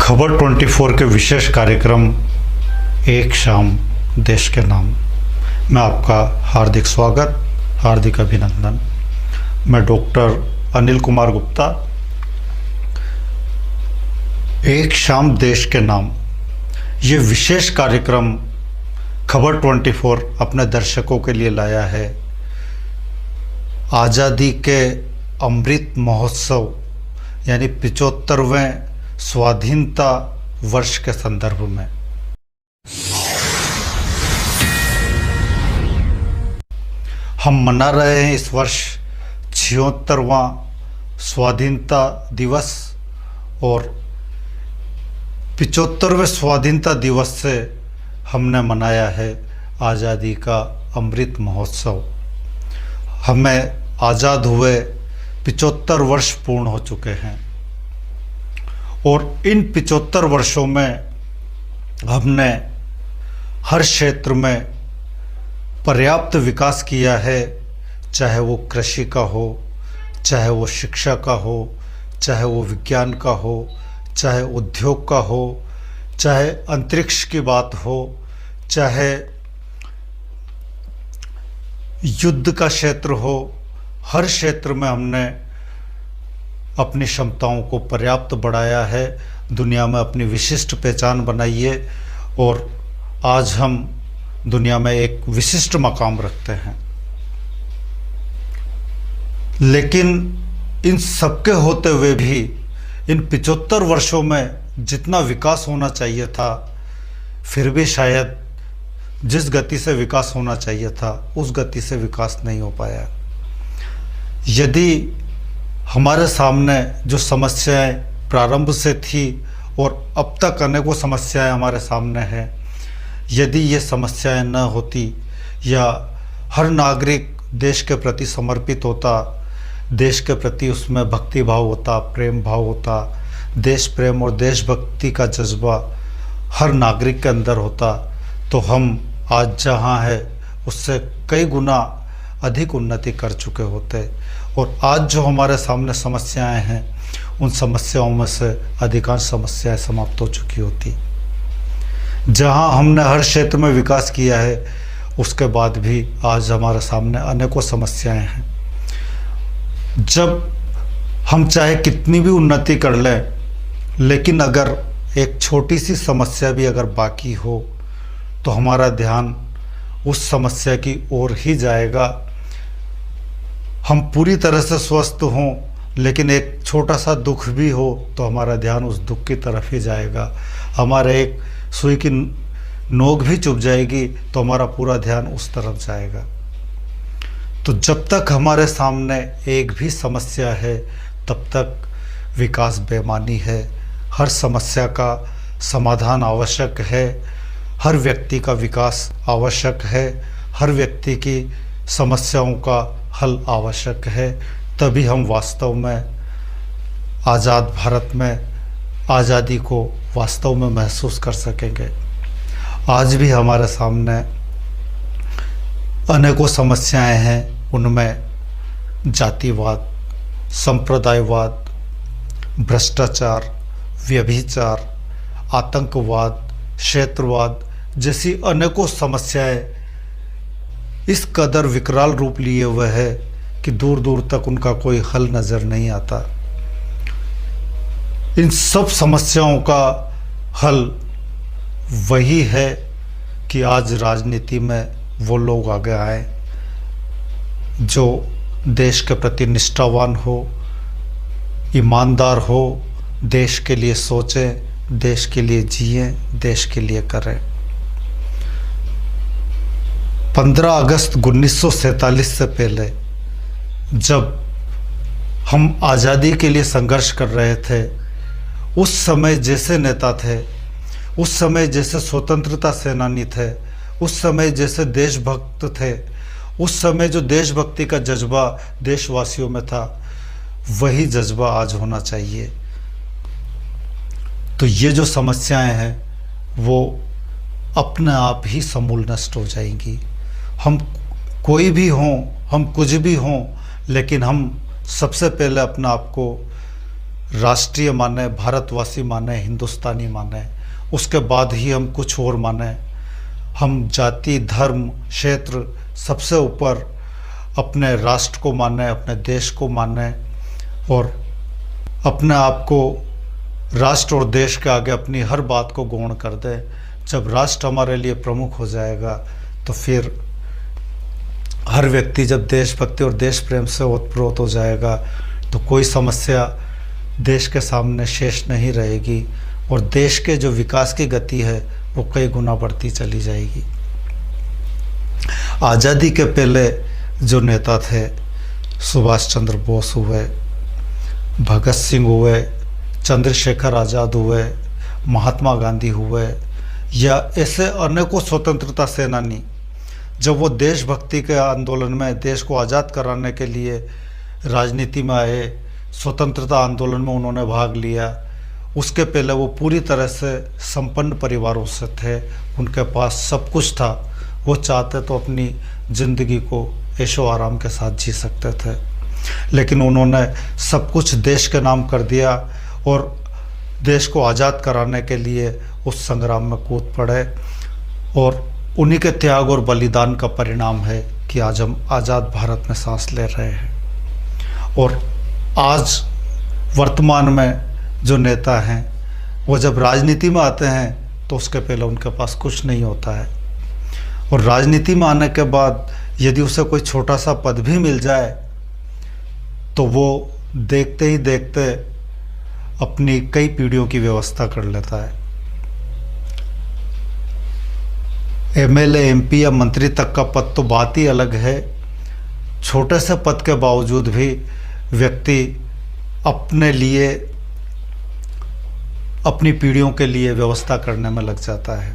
खबर 24 के विशेष कार्यक्रम एक शाम देश के नाम में आपका हार्दिक स्वागत, हार्दिक अभिनंदन। मैं डॉक्टर अनिल कुमार गुप्ता। एक शाम देश के नाम ये विशेष कार्यक्रम खबर 24 अपने दर्शकों के लिए लाया है आज़ादी के अमृत महोत्सव यानी 75वें स्वाधीनता वर्ष के संदर्भ में। हम मना रहे हैं इस वर्ष 76वां स्वाधीनता दिवस और 75वें स्वाधीनता दिवस से हमने मनाया है आज़ादी का अमृत महोत्सव। हमें आज़ाद हुए 75 वर्ष पूर्ण हो चुके हैं और इन 75 वर्षों में हमने हर क्षेत्र में पर्याप्त विकास किया है, चाहे वो कृषि का हो, चाहे वो शिक्षा का हो, चाहे वो विज्ञान का हो, चाहे उद्योग का हो, चाहे अंतरिक्ष की बात हो, चाहे युद्ध का क्षेत्र हो। हर क्षेत्र में हमने अपनी क्षमताओं को पर्याप्त बढ़ाया है, दुनिया में अपनी विशिष्ट पहचान बनाई है और आज हम दुनिया में एक विशिष्ट मकाम रखते हैं। लेकिन इन सबके होते हुए भी इन 75 वर्षों में जितना विकास होना चाहिए था, फिर भी शायद जिस गति से विकास होना चाहिए था उस गति से विकास नहीं हो पाया। यदि हमारे सामने जो समस्याएं प्रारंभ से थी और अब तक अनेकों समस्याएं हमारे सामने हैं, यदि ये समस्याएं न होती या हर नागरिक देश के प्रति समर्पित होता, देश के प्रति उसमें भक्ति भाव होता, प्रेम भाव होता, देश प्रेम और देशभक्ति का जज्बा हर नागरिक के अंदर होता, तो हम आज जहाँ है उससे कई गुना अधिक उन्नति कर चुके होते। और आज जो हमारे सामने समस्याएं हैं, उन समस्याओं में से अधिकांश समस्याएं समाप्त हो चुकी होती। जहां हमने हर क्षेत्र में विकास किया है, उसके बाद भी आज हमारे सामने अनेकों समस्याएं हैं। जब हम चाहे कितनी भी उन्नति कर लें, लेकिन अगर एक छोटी सी समस्या भी अगर बाकी हो तो हमारा ध्यान उस समस्या की ओर ही जाएगा। हम पूरी तरह से स्वस्थ हों, लेकिन एक छोटा सा दुख भी हो तो हमारा ध्यान उस दुख की तरफ ही जाएगा। हमारे एक सुई की नोक भी चुभ जाएगी तो हमारा पूरा ध्यान उस तरफ जाएगा। तो जब तक हमारे सामने एक भी समस्या है, तब तक विकास बेमानी है। हर समस्या का समाधान आवश्यक है, हर व्यक्ति का विकास आवश्यक है, हर व्यक्ति की समस्याओं का हल आवश्यक है। तभी हम वास्तव में आज़ाद भारत में आज़ादी को वास्तव में महसूस कर सकेंगे। आज भी हमारे सामने अनेकों समस्याएं हैं, उनमें जातिवाद, संप्रदायवाद, भ्रष्टाचार, व्यभिचार, आतंकवाद, क्षेत्रवाद जैसी अनेकों समस्याएं इस कदर विकराल रूप लिए हुए है कि दूर दूर तक उनका कोई हल नज़र नहीं आता। इन सब समस्याओं का हल वही है कि आज राजनीति में वो लोग आगे आए जो देश के प्रति निष्ठावान हो, ईमानदार हो, देश के लिए सोचें, देश के लिए जिएं, देश के लिए करें। 15 अगस्त 1947 से पहले जब हम आज़ादी के लिए संघर्ष कर रहे थे, उस समय जैसे नेता थे, उस समय जैसे स्वतंत्रता सेनानी थे, उस समय जैसे देशभक्त थे, उस समय जो देशभक्ति का जज्बा देशवासियों में था, वही जज्बा आज होना चाहिए। तो ये जो समस्याएं हैं वो अपने आप ही समूल नष्ट हो जाएंगी। हम कोई भी हों, हम कुछ भी हों, लेकिन हम सबसे पहले अपना आप को राष्ट्रीय माने, भारतवासी माने, हिंदुस्तानी माने, उसके बाद ही हम कुछ और माने। हम जाति, धर्म, क्षेत्र सबसे ऊपर अपने राष्ट्र को माने, अपने देश को माने और अपने आप को राष्ट्र और देश के आगे अपनी हर बात को गौण कर दे। जब राष्ट्र हमारे लिए प्रमुख हो जाएगा तो फिर हर व्यक्ति जब देशभक्ति और देश प्रेम से ओतप्रोत हो जाएगा तो कोई समस्या देश के सामने शेष नहीं रहेगी और देश के जो विकास की गति है वो कई गुना बढ़ती चली जाएगी। आज़ादी के पहले जो नेता थे, सुभाष चंद्र बोस हुए, भगत सिंह हुए, चंद्रशेखर आज़ाद हुए, महात्मा गांधी हुए, या ऐसे अनेकों स्वतंत्रता सेनानी, जब वो देशभक्ति के आंदोलन में देश को आज़ाद कराने के लिए राजनीति में आए, स्वतंत्रता आंदोलन में उन्होंने भाग लिया, उसके पहले वो पूरी तरह से संपन्न परिवारों से थे, उनके पास सब कुछ था। वो चाहते तो अपनी ज़िंदगी को ऐशो आराम के साथ जी सकते थे, लेकिन उन्होंने सब कुछ देश के नाम कर दिया और देश को आज़ाद कराने के लिए उस संग्राम में कूद पड़े। और उन्हीं के त्याग और बलिदान का परिणाम है कि आज हम आज़ाद भारत में सांस ले रहे हैं। और आज वर्तमान में जो नेता हैं वो जब राजनीति में आते हैं तो उसके पहले उनके पास कुछ नहीं होता है, और राजनीति में आने के बाद यदि उसे कोई छोटा सा पद भी मिल जाए तो वो देखते ही देखते अपनी कई पीढ़ियों की व्यवस्था कर लेता है। एमएलए, एमपी या मंत्री तक का पद तो बात ही अलग है। छोटे से पद के बावजूद भी व्यक्ति अपने लिए, अपनी पीढ़ियों के लिए व्यवस्था करने में लग जाता है।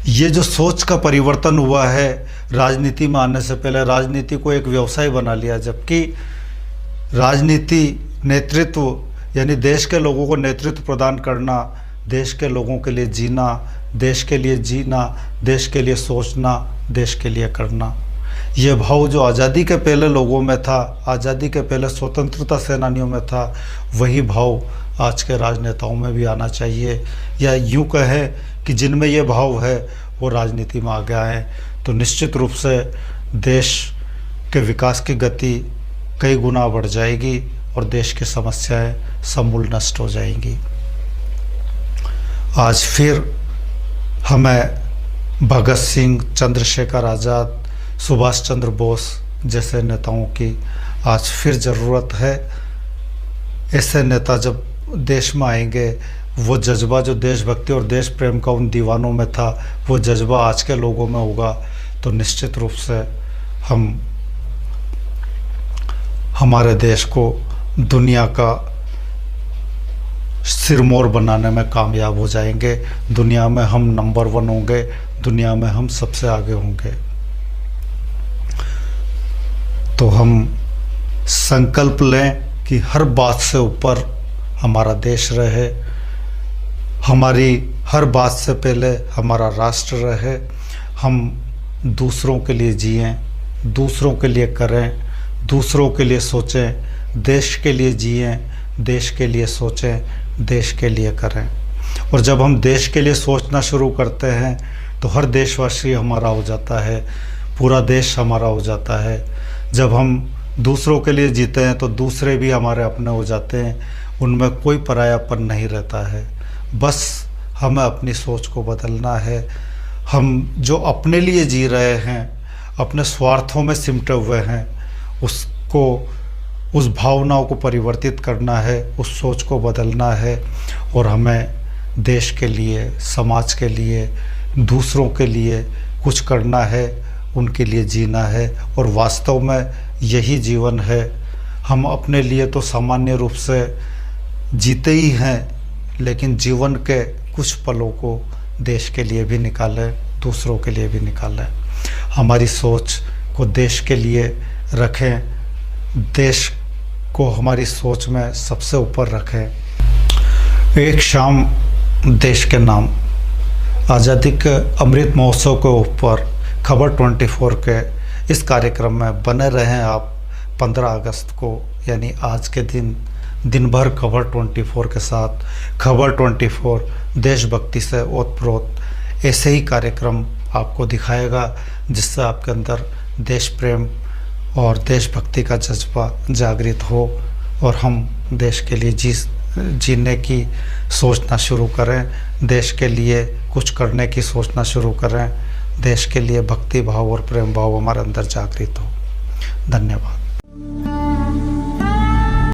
ये जो सोच का परिवर्तन हुआ है, राजनीति में आने से पहले राजनीति को एक व्यवसाय बना लिया, जबकि राजनीति नेतृत्व यानी देश के लोगों को नेतृत्व प्रदान करना, देश के लोगों के लिए जीना, देश के लिए जीना, देश के लिए सोचना, देश के लिए करना, ये भाव जो आज़ादी के पहले लोगों में था, आज़ादी के पहले स्वतंत्रता सेनानियों में था, वही भाव आज के राजनेताओं में भी आना चाहिए। या यूँ कहें कि जिनमें ये भाव है वो राजनीति में आ गया है, तो निश्चित रूप से देश के विकास की गति कई गुना बढ़ जाएगी और देश की समस्याएं समूल नष्ट हो जाएंगी। आज फिर हमें भगत सिंह, चंद्रशेखर आज़ाद, सुभाष चंद्र बोस जैसे नेताओं की आज फिर ज़रूरत है। ऐसे नेता जब देश में आएंगे, वो जज्बा जो देशभक्ति और देश प्रेम का उन दीवानों में था, वो जज्बा आज के लोगों में होगा, तो निश्चित रूप से हम हमारे देश को दुनिया का सिरमौर बनाने में कामयाब हो जाएंगे। दुनिया में हम नंबर 1 होंगे, दुनिया में हम सबसे आगे होंगे। तो हम संकल्प लें कि हर बात से ऊपर हमारा देश रहे, हमारी हर बात से पहले हमारा राष्ट्र रहे। हम दूसरों के लिए जिएं, दूसरों के लिए करें, दूसरों के लिए सोचें, देश के लिए जिएं, देश के लिए सोचें, देश के लिए करें। और जब हम देश के लिए सोचना शुरू करते हैं तो हर देशवासी हमारा हो जाता है, पूरा देश हमारा हो जाता है। जब हम दूसरों के लिए जीते हैं तो दूसरे भी हमारे अपने हो जाते हैं, उनमें कोई परायापन नहीं रहता है। बस हमें अपनी सोच को बदलना है। हम जो अपने लिए जी रहे हैं, अपने स्वार्थों में सिमटे हुए हैं, उसको, उस भावनाओं को परिवर्तित करना है, उस सोच को बदलना है और हमें देश के लिए, समाज के लिए, दूसरों के लिए कुछ करना है, उनके लिए जीना है। और वास्तव में यही जीवन है। हम अपने लिए तो सामान्य रूप से जीते ही हैं, लेकिन जीवन के कुछ पलों को देश के लिए भी निकालें, दूसरों के लिए भी निकालें। हमारी सोच को देश के लिए रखें, देश को हमारी सोच में सबसे ऊपर रखें। एक शाम देश के नाम आज़ादी के अमृत महोत्सव के ऊपर खबर 24 के इस कार्यक्रम में बने रहें आप। 15 अगस्त को यानी आज के दिन दिन भर खबर 24 के साथ, खबर 24 देशभक्ति से ओतप्रोत ऐसे ही कार्यक्रम आपको दिखाएगा जिससे आपके अंदर देश प्रेम और देशभक्ति का जज्बा जागृत हो और हम देश के लिए जीने की सोचना शुरू करें, देश के लिए कुछ करने की सोचना शुरू करें, देश के लिए भक्ति भाव और प्रेम भाव हमारे अंदर जागृत हो। धन्यवाद।